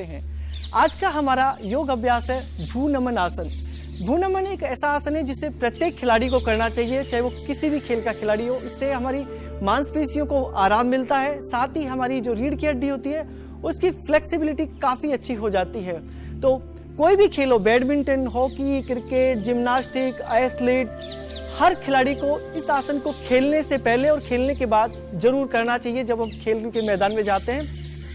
हैं। आज का हमारा योग अभ्यास है भ्रूनमन आसन। भ्रूनमन एक ऐसा आसन है जिसे प्रत्येक खिलाड़ी को करना चाहिए, चाहे वो किसी भी खेल का खिलाड़ी हो। इससे हमारी मांसपेशियों को आराम मिलता है, साथ ही हमारी जो रीढ़ की हड्डी होती है उसकी फ्लेक्सिबिलिटी काफी अच्छी हो जाती है। तो कोई भी खेल हो, badminton, hockey, cricket, gymnastic, athlete, हर खिलाड़ी को इस आसन को खेलने से पहले और खेलने के बाद जरूर करना चाहिए जब हम खेल के मैदान में जाते हैं।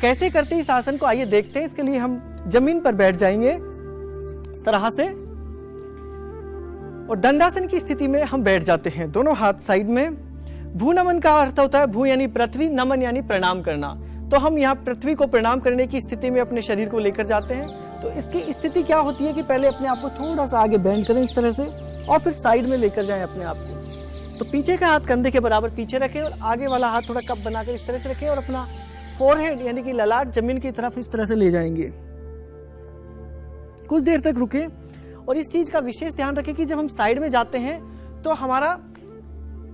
कैसे करते हैं इस आसन को, आइए देखते हैं। इसके लिए हम जमीन पर बैठ जाएंगे इस तरह से और दंडासन की स्थिति में हम बैठ जाते हैं, दोनों हाथ साइड में। भ्रूनमन का अर्थ होता है भ्रू यानी पृथ्वी, नमन यानी प्रणाम करना। तो हम यहाँ पृथ्वी को प्रणाम करने की स्थिति में अपने शरीर को लेकर जाते हैं। तो इसकी स्थिति क्या होती है कि पहले अपने आप को थोड़ा सा आगे बेंड करें इस तरह से और फिर साइड में लेकर जाएं अपने आप को। तो पीछे का हाथ कंधे के बराबर पीछे रखें और आगे वाला हाथ थोड़ा कप बनाकर इस तरह से रखें और अपना फोरहेड यानी कि ललाट जमीन की तरफ इस तरह से ले जाएंगे। कुछ देर तक रुके और इस चीज का विशेष ध्यान रखें कि जब हम साइड में जाते हैं तो हमारा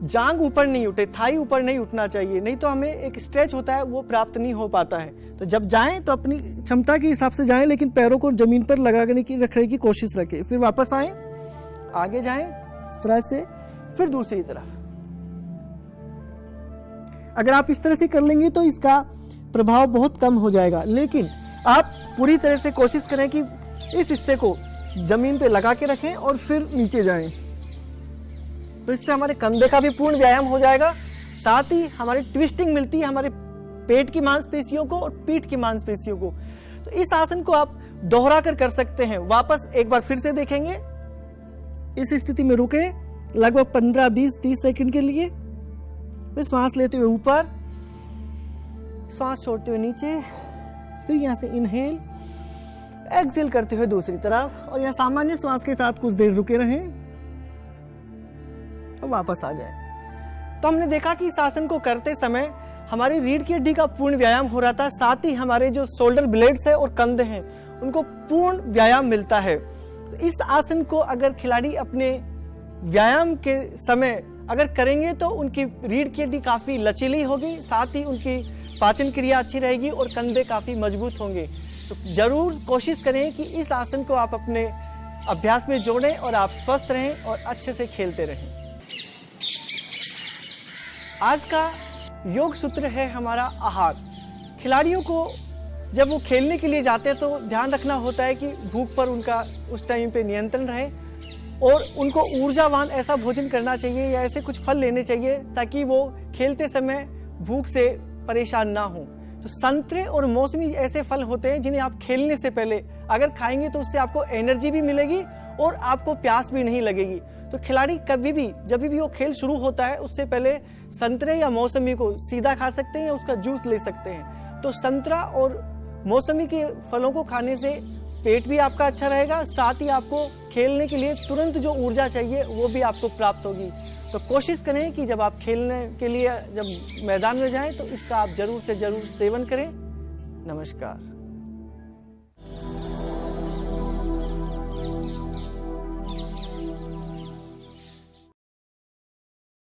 जांग ऊपर नहीं उठे, थाई ऊपर नहीं उठना चाहिए, नहीं तो हमें एक स्ट्रेच होता है वो प्राप्त नहीं हो पाता है। तो जब जाएं तो अपनी क्षमता के हिसाब से जाएं, लेकिन पैरों को जमीन पर लगाने की रखने की कोशिश रखें। फिर वापस आएं, आगे जाएं इस तरह से, फिर दूसरी तरफ। अगर आप इस तरह से कर लेंगे तो इसका प्रभाव बहुत कम हो जाएगा, लेकिन आप पूरी तरह से कोशिश करें कि इस हिस्से को जमीन पे लगा के रखें और फिर नीचे जाएं। तो इससे हमारे कंधे का भी पूर्ण व्यायाम हो जाएगा, साथ ही हमारी ट्विस्टिंग मिलती है हमारे पेट की मांसपेशियों को और पीठ की मांसपेशियों को। तो इस आसन को आप दोहरा कर सकते हैं। वापस एक बार फिर से देखेंगे, इस स्थिति में रुके लगभग 15, 20, 30 सेकंड के लिए। फिर सांस लेते हुए ऊपर, सांस छोड़ते हुए नीचे, फिर यहां से इनहेल, एक्सहेल करते हुए दूसरी तरफ और यहां सामान्य श्वास के साथ कुछ देर रुके रहें और वापस आ जाए। तो हमने देखा कि इस आसन को करते समय हमारी रीढ़ की हड्डी का पूर्ण व्यायाम हो रहा था, साथ ही हमारे जो शोल्डर ब्लेड्स है और कंधे हैं उनको पूर्ण व्यायाम मिलता है। तो इस आसन को अगर खिलाड़ी अपने व्यायाम के समय अगर करेंगे तो उनकी रीढ़ की हड्डी काफी लचीली होगी, साथ ही उनकी पाचन क्रिया अच्छी रहेगी और कंधे काफी मजबूत होंगे। तो जरूर कोशिश करें कि इस आसन को आप अपने अभ्यास में जोड़ें और आप स्वस्थ रहें और अच्छे से खेलते रहें। आज का योग सूत्र है हमारा आहार। खिलाड़ियों को जब वो खेलने के लिए जाते हैं तो ध्यान रखना होता है कि भूख पर उनका उस टाइम पे नियंत्रण रहे और उनको ऊर्जावान ऐसा भोजन करना चाहिए या ऐसे कुछ फल लेने चाहिए ताकि वो खेलते समय भूख से परेशान ना हो। तो संतरे और मौसमी ऐसे फल होते हैं जिन्हें आप खेलने से पहले अगर खाएंगे तो उससे आपको एनर्जी भी मिलेगी और आपको प्यास भी नहीं लगेगी। तो खिलाड़ी कभी भी जब भी वो खेल शुरू होता है उससे पहले संतरे या मौसमी को सीधा खा सकते हैं या उसका जूस ले सकते हैं। तो संतरा और मौसमी के फलों को खाने से पेट भी आपका अच्छा रहेगा, साथ ही आपको खेलने के लिए तुरंत जो ऊर्जा चाहिए वो भी आपको प्राप्त होगी। तो कोशिश करें कि जब आप खेलने के लिए जब मैदान में जाएं तो इसका आप जरूर से जरूर सेवन करें। नमस्कार।